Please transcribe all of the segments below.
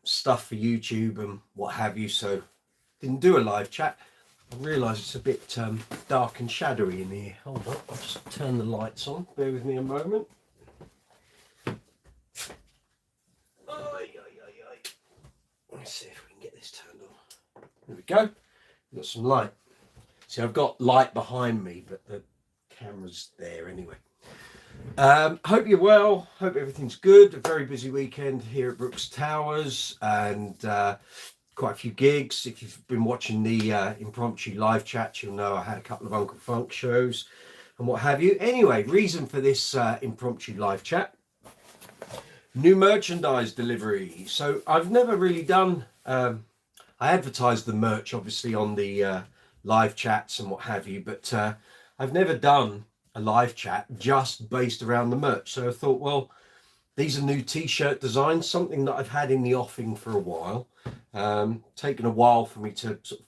stuff for YouTube and what have you, so didn't do a live chat. I realise it's a bit dark and shadowy in here. Hold on, I'll just turn the lights on. Bear with me a moment. Let's see if we can get this turned on. There we go. We've got some light. See, I've got light behind me, but the camera's there anyway. Hope you're well. Hope everything's good. A very busy weekend here at Brooks Towers, and quite a few gigs. If you've been watching the impromptu live chat, you'll know I had a couple of Uncle Funk shows and what have you. Anyway, reason for this impromptu live chat: new merchandise delivery. So I've never really done. I advertised the merch obviously on the live chats and what have you, but I've never done a live chat just based around the merch. So I thought, well, these are new t-shirt designs, something that I've had in the offing for a while. Taken a while for me to sort of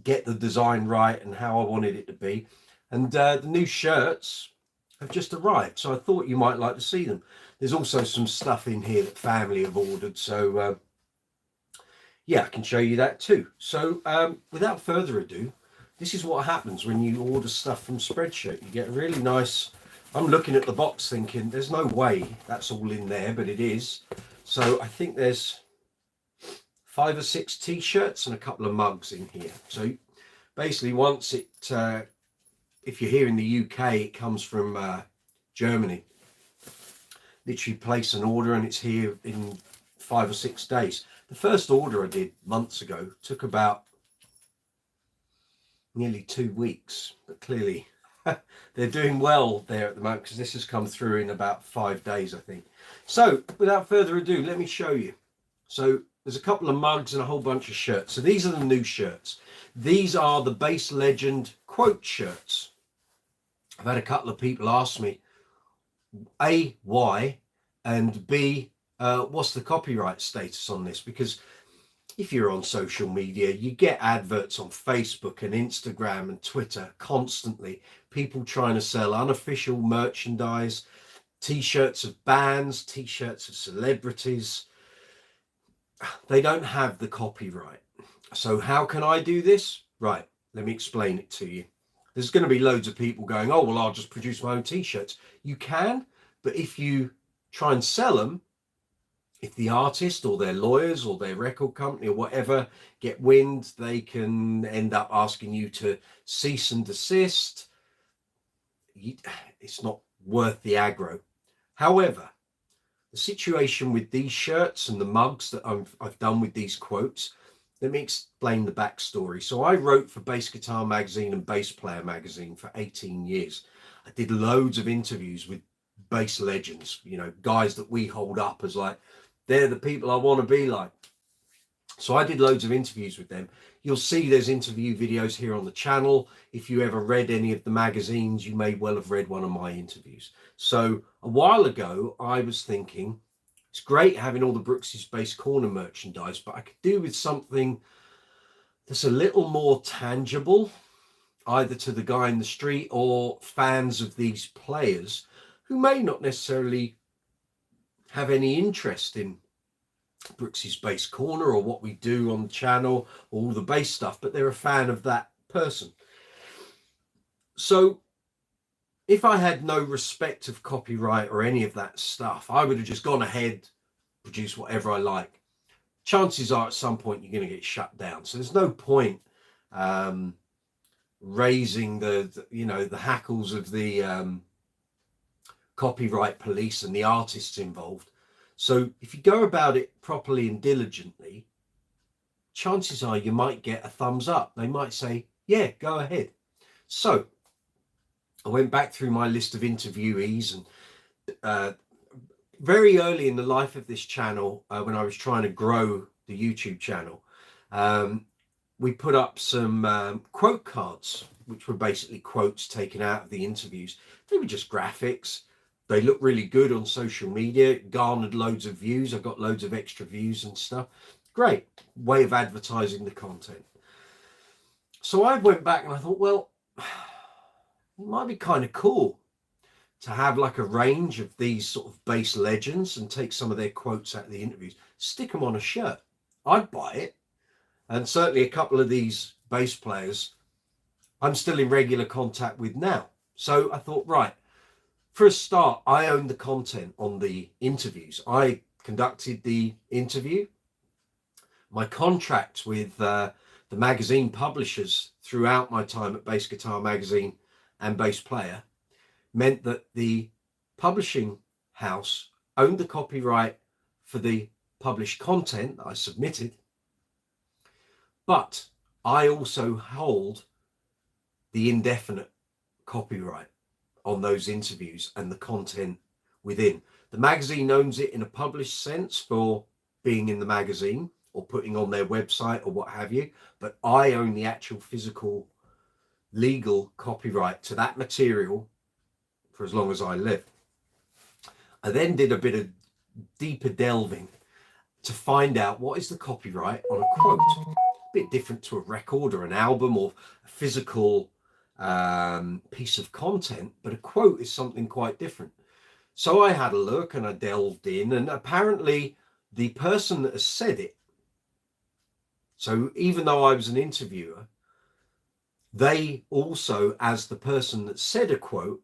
get the design right and how I wanted it to be. And the new shirts have just arrived, so I thought you might like to see them. There's also some stuff in here that family have ordered, so yeah, I can show you that too. So without further ado, this is what happens when you order stuff from Spreadshirt. You get a really nice, I'm looking at the box thinking there's no way that's all in there, but it is. So I think there's 5 or 6 t-shirts and a couple of mugs in here. So basically once it, if you're here in the UK, it comes from Germany. Literally place an order and it's here in 5 or 6 days. The first order I did months ago took about nearly 2 weeks, but clearly they're doing well there at the moment because this has come through in about 5 days, I think. So without further ado, let me show you. So there's a couple of mugs and a whole bunch of shirts. So these are the new shirts. These are the Bass Legend quote shirts. I've had a couple of people ask me, A, why, and B, what's the copyright status on this? Because if you're on social media, you get adverts on Facebook and Instagram and Twitter constantly. People trying to sell unofficial merchandise, t-shirts of bands, t-shirts of celebrities. They don't have the copyright. So how can I do this? Right, let me explain it to you. There's going to be loads of people going, oh, well, I'll just produce my own t-shirts. You can, but if you try and sell them, if the artist or their lawyers or their record company or whatever get wind, they can end up asking you to cease and desist. It's not worth the aggro. However, the situation with these shirts and the mugs that I've done with these quotes, let me explain the backstory. So I wrote for Bass Guitar Magazine and Bass Player Magazine for 18 years. I did loads of interviews with bass legends, you know, guys that we hold up as like, they're the people I want to be like. So I did loads of interviews with them. You'll see there's interview videos here on the channel. If you ever read any of the magazines, you may well have read one of my interviews. So a while ago, I was thinking, it's great having all the Brooks' Bass Corner merchandise, but I could do with something that's a little more tangible, either to the guy in the street or fans of these players who may not necessarily have any interest in Brooks' Bass Corner or what we do on the channel or all the bass stuff, but they're a fan of that person. So if I had no respect of copyright or any of that stuff, I would have just gone ahead, produce whatever I like. Chances are at some point you're going to get shut down. So there's no point raising the hackles of the copyright police and the artists involved. So if you go about it properly and diligently, chances are you might get a thumbs up. They might say, yeah, go ahead. So I went back through my list of interviewees, and very early in the life of this channel, when I was trying to grow the YouTube channel, we put up some quote cards, which were basically quotes taken out of the interviews. They were just graphics. They look really good on social media. It garnered loads of views. I got loads of extra views and stuff. Great way of advertising the content. So I went back and I thought, well, it might be kind of cool to have like a range of these sort of bass legends and take some of their quotes out of the interviews. stick them on a shirt. I'd buy it. And certainly a couple of these bass players I'm still in regular contact with now. So I thought, right, for a start, I own the content on the interviews. I conducted the interview. My contract with the magazine publishers throughout my time at Bass Guitar Magazine and Bass Player meant that the publishing house owned the copyright for the published content that I submitted, but I also hold the indefinite copyright on those interviews and the content within. The magazine owns it in a published sense for being in the magazine or putting on their website or what have you, but I own the actual physical legal copyright to that material for as long as I live. I then did a bit of deeper delving to find out what is the copyright on a quote. A bit different to a record or an album or a physical piece of content, but a quote is something quite different. So I had a look and I delved in, and apparently the person that has said it, so even though I was an interviewer, they also, as the person that said a quote,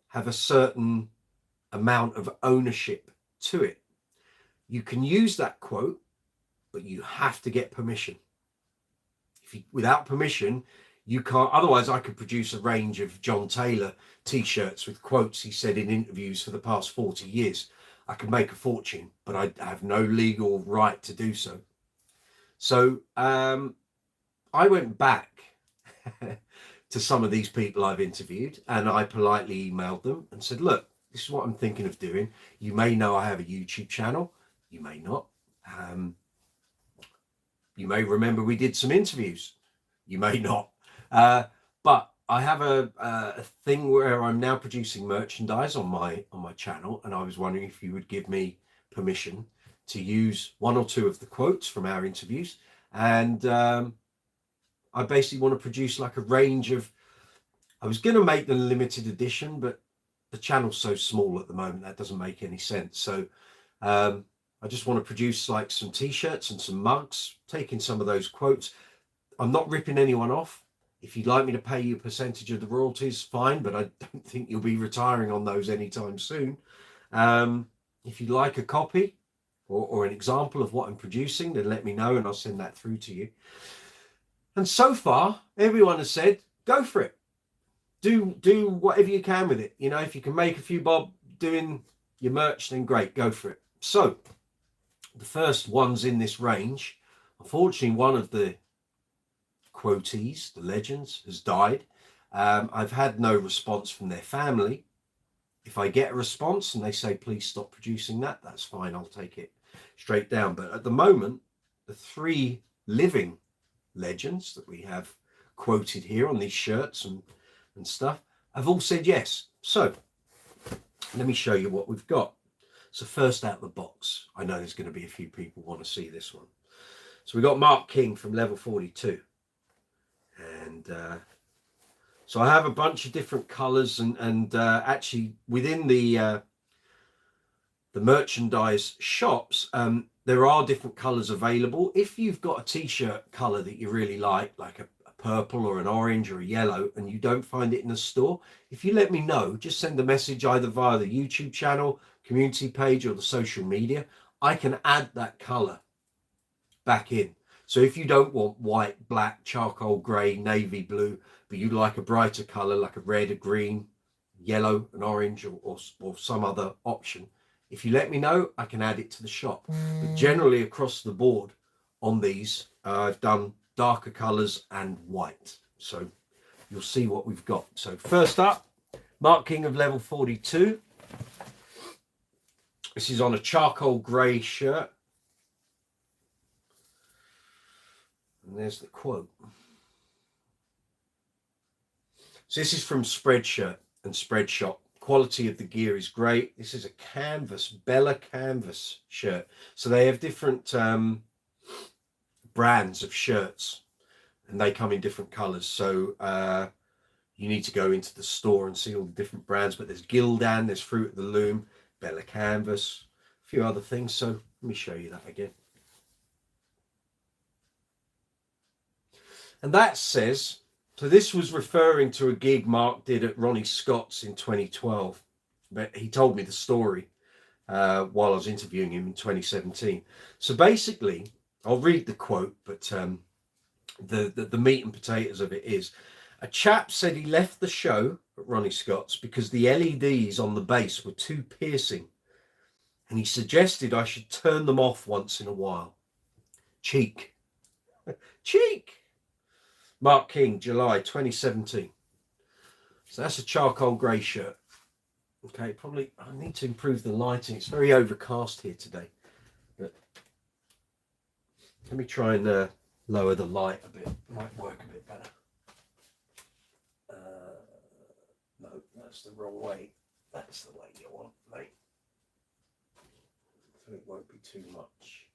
have a certain amount of ownership to it. You can use that quote, but you have to get permission. Without permission, you can't. Otherwise, I could produce a range of John Taylor t-shirts with quotes he said in interviews for the past 40 years. I could make a fortune, but I have no legal right to do so. So I went back to some of these people I've interviewed, and I politely emailed them and said, look, this is what I'm thinking of doing. You may know I have a YouTube channel. You may not. You may remember we did some interviews. You may not. But I have a thing where I'm now producing merchandise on my channel, and I was wondering if you would give me permission to use one or two of the quotes from our interviews. And I basically want to produce like a range of, I was going to make them limited edition, but the channel's so small at the moment that doesn't make any sense. So I just want to produce like some t-shirts and some mugs, taking some of those quotes. I'm not ripping anyone off. If you'd like me to pay you a percentage of the royalties, fine, but I don't think you'll be retiring on those anytime soon. If you'd like a copy or an example of what I'm producing, then let me know and I'll send that through to you. And so far, everyone has said, go for it. Do whatever you can with it. You know, if you can make a few bob doing your merch, then great, go for it. So the first ones in this range, unfortunately, one of the quotees, the legends, has died. I've had no response from their family. If I get a response and they say, please stop producing that, that's fine. I'll take it straight down. But at the moment, the three living legends that we have quoted here on these shirts and stuff have all said yes. So let me show you what we've got. So first out of the box, I know there's going to be a few people want to see this one. So we got Mark King from Level 42. And so I have a bunch of different colors and actually within the merchandise shops, there are different colors available. If you've got a t-shirt color that you really like a purple or an orange or a yellow, and you don't find it in a store, if you let me know, just send a message either via the YouTube channel, community page, or the social media. I can add that color back in. So if you don't want white, black, charcoal grey, navy blue, but you like a brighter color like a red, a green, yellow, an orange, or some other option, if you let me know, I can add it to the shop. But generally across the board on these, I've done darker colors and white. So you'll see what we've got. So first up, Mark King of Level 42. This is on a charcoal grey shirt. And there's the quote. So this is from Spreadshirt and Spreadshop. Quality of the gear is great. This is a canvas, Bella canvas shirt. So they have different brands of shirts and they come in different colors. So you need to go into the store and see all the different brands, but there's Gildan, there's Fruit of the Loom, Bella canvas, a few other things. So Let me show you that again. And that says, so this was referring to a gig Mark did at Ronnie Scott's in 2012. But he told me the story while I was interviewing him in 2017. So basically, I'll read the quote, but the meat and potatoes of it is, a chap said he left the show at Ronnie Scott's because the LEDs on the bass were too piercing. And he suggested I should turn them off once in a while. Cheek. Cheek. Mark King, July 2017. So that's a charcoal grey shirt. Okay, probably I need to improve the lighting. It's very overcast here today. But let me try and lower the light a bit. Might work a bit better. No, that's the wrong way. That's the way you want, mate. So it won't be too much.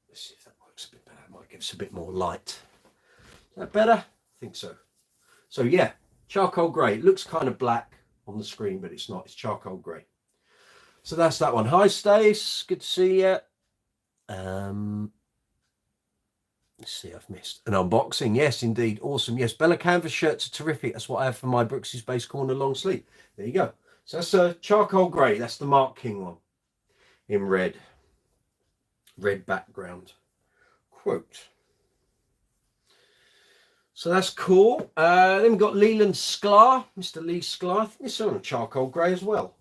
Let's see if that works a bit better. It might give us a bit more light. Is that better? I think so. So yeah, charcoal grey. It looks kind of black on the screen, but it's not. It's charcoal grey. So that's that one. Hi, Stace. Good to see you. Let's see, I've missed an unboxing. Yes, indeed. Awesome. Yes, Bella Canvas shirts are terrific. That's what I have for my Brooks's Base Corner long sleeve. There you go. So that's a charcoal grey. That's the Mark King one in red. Red background. Quote. So that's cool. Then we've got Leland Sklar, Mr. Lee Sklar. I think this is on a charcoal grey as well.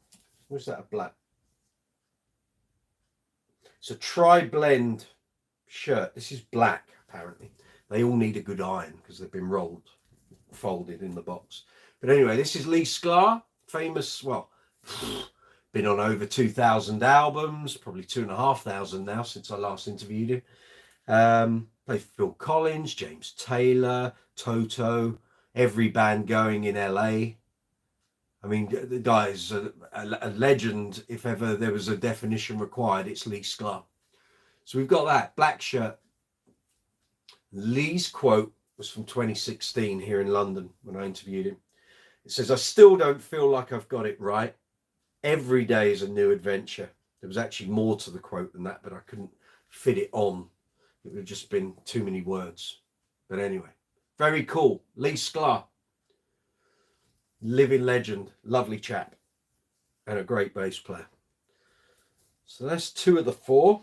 Or is that a black? It's a tri-blend shirt. This is black, apparently. They all need a good iron because they've been folded in the box. But anyway, this is Lee Sklar, famous, well, been on over 2,000 albums, probably 2,500 now since I last interviewed him. Played for Phil Collins, James Taylor, Toto, every band going in LA. I mean, the guy is a legend. If ever there was a definition required, it's Lee Sklar. So we've got that black shirt. Lee's quote was from 2016 here in London when I interviewed him. It says, I still don't feel like I've got it right. Every day is a new adventure. There was actually more to the quote than that, but I couldn't fit it on. It would have just been too many words. But anyway, very cool. Lee Sklar. Living legend. Lovely chap. And a great bass player. So that's 2 of the 4.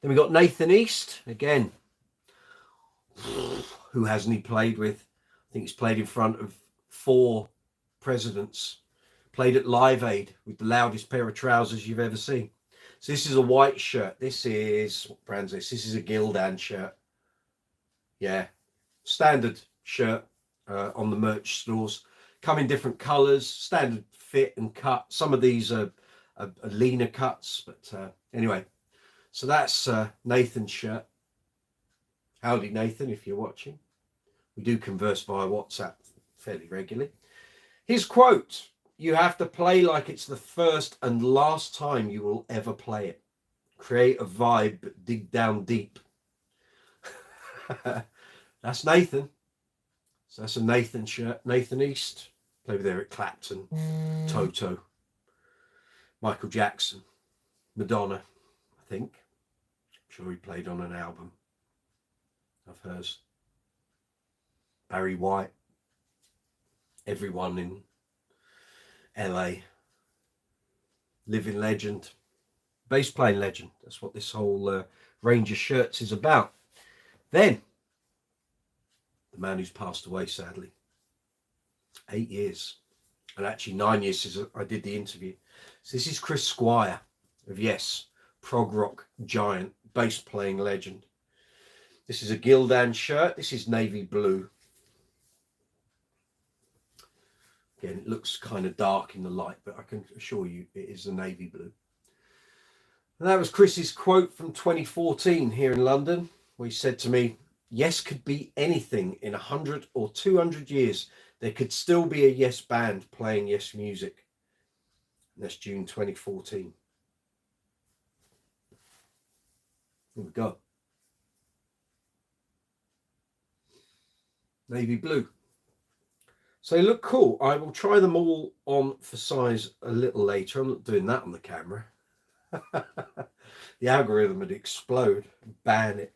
Then we got Nathan East. Again, who hasn't he played with? I think he's played in front of 4 presidents. Played at Live Aid with the loudest pair of trousers you've ever seen. So this is a white shirt. This is, what brand's this? This is a Gildan shirt. Yeah, standard shirt on the merch stores. Come in different colours, standard fit and cut. Some of these are leaner cuts, but anyway. So that's Nathan's shirt. Howdy, Nathan, if you're watching. We do converse via WhatsApp fairly regularly. His quote. You have to play like it's the first and last time you will ever play it. Create a vibe, but dig down deep. That's Nathan. So that's a Nathan shirt. Nathan East. Played with Eric Clapton, Toto, Michael Jackson, Madonna, I think. I'm sure he played on an album of hers. Barry White. Everyone in LA, living legend, bass playing legend. That's what this whole range of shirts is about. Then, the man who's passed away, sadly. 8 years, and actually 9 years since I did the interview. So this is Chris Squire of Yes, prog rock giant, bass playing legend. This is a Gildan shirt. This is navy blue. Again, it looks kind of dark in the light, but I can assure you it is a navy blue. And that was Chris's quote from 2014 here in London, where he said to me, Yes could be anything in 100 or 200 years. There could still be a Yes band playing Yes music. And that's June 2014. Here we go. Navy blue. So they look cool. I will try them all on for size a little later. I'm not doing that on the camera. The algorithm would explode, ban it.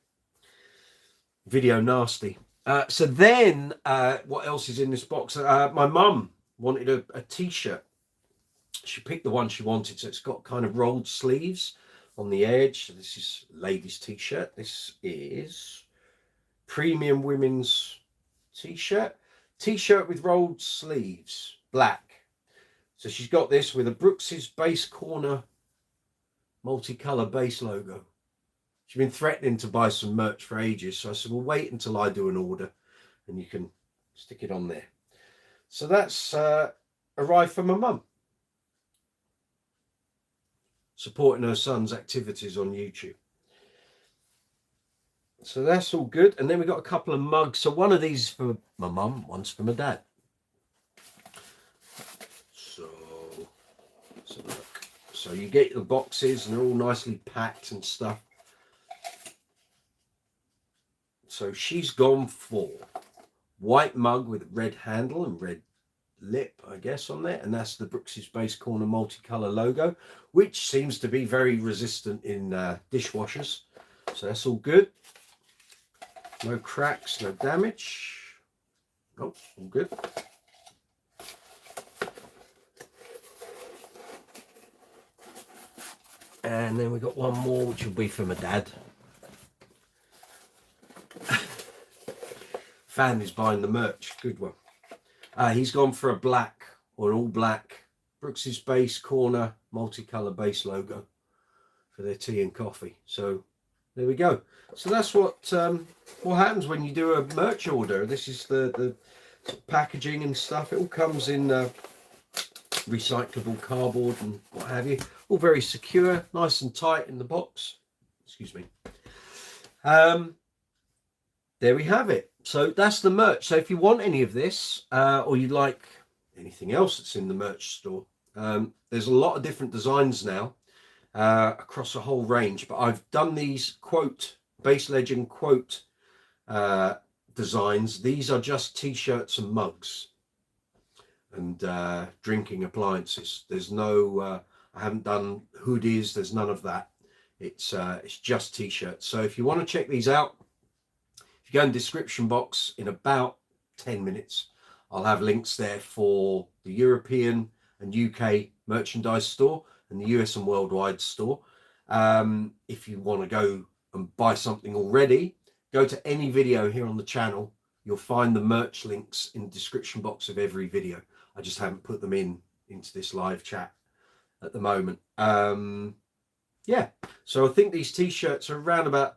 Video nasty. So then, what else is in this box? My mum wanted a t-shirt. She picked the one she wanted, so it's got kind of rolled sleeves on the edge. So this is ladies' t-shirt. This is premium women's t-shirt. T-shirt with rolled sleeves, black. So she's got this with a Brooks's base corner multicolour base logo. She's been threatening to buy some merch for ages, so I said, well, wait until I do an order and you can stick it on there. So that's arrived from my mum, supporting her son's activities on YouTube. So that's all good. And then we got a couple of mugs. So one of these for my mum, one's for my dad. So let's have a look. So you get the boxes and they're all nicely packed and stuff. So she's gone for white mug with red handle and red lip, I guess, on there. And that's the Brooks's Base Corner multicolour logo, which seems to be very resistant in dishwashers. So that's all good. No cracks, no damage. Nope, all good. And then we got one more, which will be for my dad. Fan is buying the merch, good one. He's gone for a black or an all black Brooks's Base Corner multicolour base logo for their tea and coffee. So there we go. So that's what happens when you do a merch order. This is the packaging and stuff. It all comes in recyclable cardboard and what have you. All very secure, nice and tight in the box. Excuse me. There we have it. So that's the merch. So if you want any of this or you'd like anything else that's in the merch store, there's a lot of different designs now across a whole range. But I've done these Base Legend quote designs. These are just t-shirts and mugs and drinking appliances. There's no, I haven't done hoodies. There's none of that. It's just t-shirts. So if you want to check these out, if you go in the description box in about 10 minutes, I'll have links there for the European and UK merchandise store and the US and worldwide store. If you want to go and buy something already, go to any video here on the channel. You'll find the merch links in the description box of every video. I just haven't put them into this live chat at the moment. Yeah, so I think these t-shirts are around about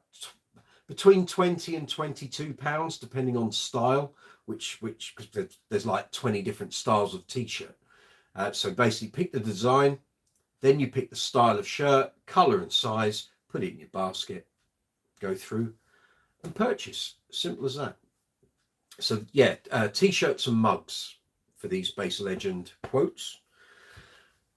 between 20 and 22 pounds, depending on style, which there's like 20 different styles of t-shirt. So basically pick the design, then you pick the style of shirt, color and size, put it in your basket, go through and purchase. Simple as that. So yeah, t-shirts and mugs for these Base Legend quotes.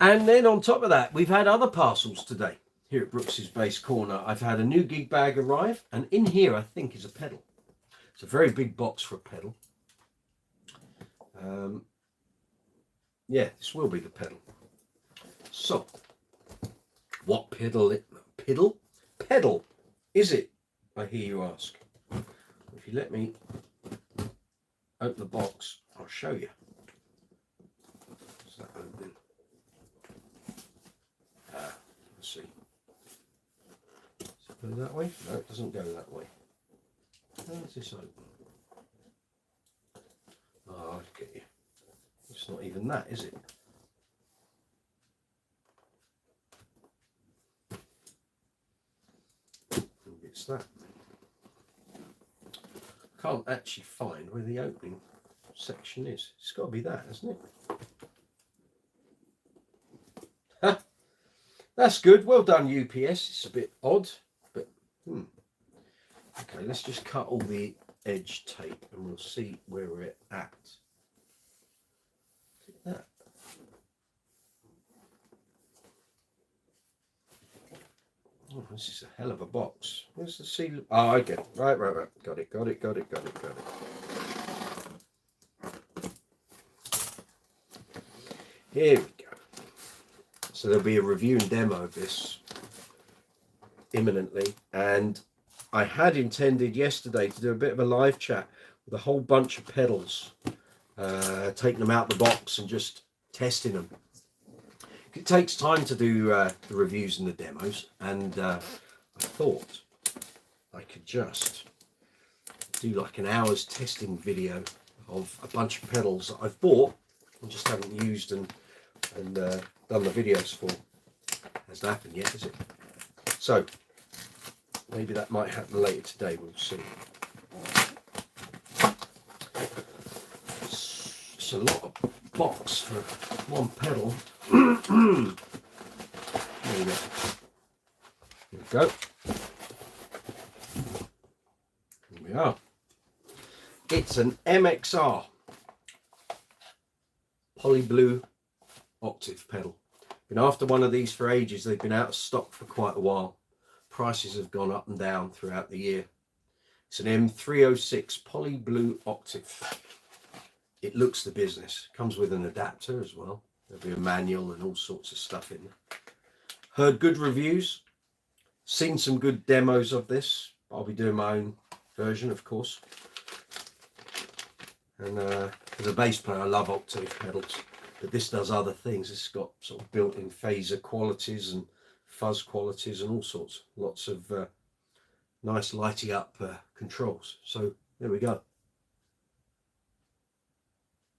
And then on top of that, we've had other parcels today. Here at Brooks's Base Corner, I've had a new gig bag arrive, and in here I think is a pedal. It's a very big box for a pedal. Yeah, this will be the pedal. So, what pedal is it? I hear you ask. If you let me open the box, I'll show you. Is that open? Let's see. Does it go that way? No, it doesn't go that way. How is this open? Oh, I'll get you. It's not even that, is it? It's that. I can't actually find where the opening section is. It's got to be that, hasn't it? That's good. Well done, UPS. It's a bit odd, but okay, let's just cut all the edge tape and we'll see where we're at. Look at that. Oh, this is a hell of a box. Where's the seal? Oh, I get it. Right. Got it. Here we go. So there'll be a review and demo of this imminently, and I had intended yesterday to do a bit of a live chat with a whole bunch of pedals, taking them out the box and just testing them. It takes time to do the reviews and the demos, and I thought I could just do like an hour's testing video of a bunch of pedals that I've bought and just haven't used and done the videos for. Hasn't happened yet, has it? So maybe that might happen later today, we'll see. It's a lot of box for one pedal. There we go. Here we go. Here we are. It's an MXR Poly Blue octave pedal. Been after one of these for ages. They've been out of stock for quite a while. Prices have gone up and down throughout the year. It's an M306 Poly Blue octave. It looks the business. Comes with an adapter as well. There'll be a manual and all sorts of stuff in there. Heard good reviews. Seen some good demos of this. I'll be doing my own version, of course. And as a bass player, I love octave pedals. But this does other things. It's got sort of built-in phaser qualities and fuzz qualities and all sorts. Lots of nice lighting up controls. So there we go.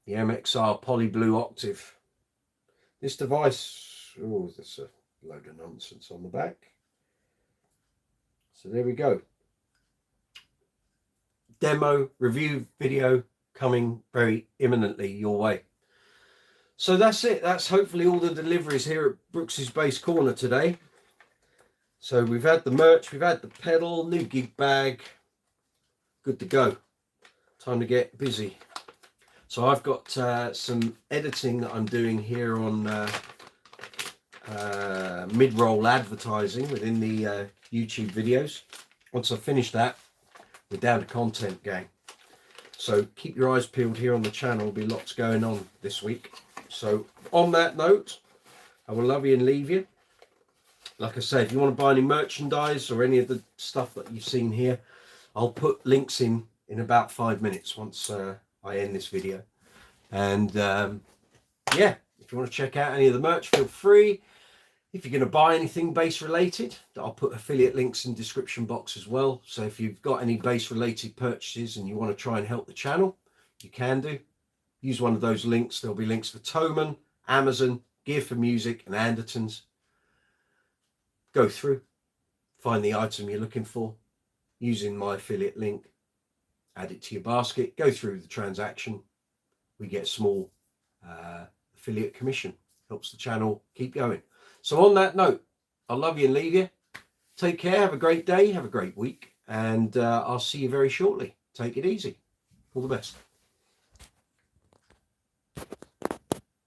The MXR Poly Blue octave. This device, oh, there's a load of nonsense on the back. So there we go. Demo review video coming very imminently your way. So that's it. That's hopefully all the deliveries here at Brooks's Bass Corner today. So we've had the merch, we've had the pedal, new gig bag. Good to go. Time to get busy. So I've got some editing that I'm doing here on mid-roll advertising within the YouTube videos. Once I've finished that, we're down to content, gang. So keep your eyes peeled here on the channel. There'll be lots going on this week. So on that note, I will love you and leave you. Like I say, if you want to buy any merchandise or any of the stuff that you've seen here, I'll put links in about 5 minutes once I end this video. And yeah, if you want to check out any of the merch, feel free. If you're going to buy anything bass related, I'll put affiliate links in the description box as well. So if you've got any bass related purchases and you want to try and help the channel, you can do. Use one of those links. There'll be links for Thomann, Amazon, Gear for Music and Andertons. Go through, find the item you're looking for, using my affiliate link, add it to your basket, go through the transaction. We get a small affiliate commission. Helps the channel keep going. So on that note, I love you and leave you. Take care, have a great day, have a great week, and I'll see you very shortly. Take it easy. All the best.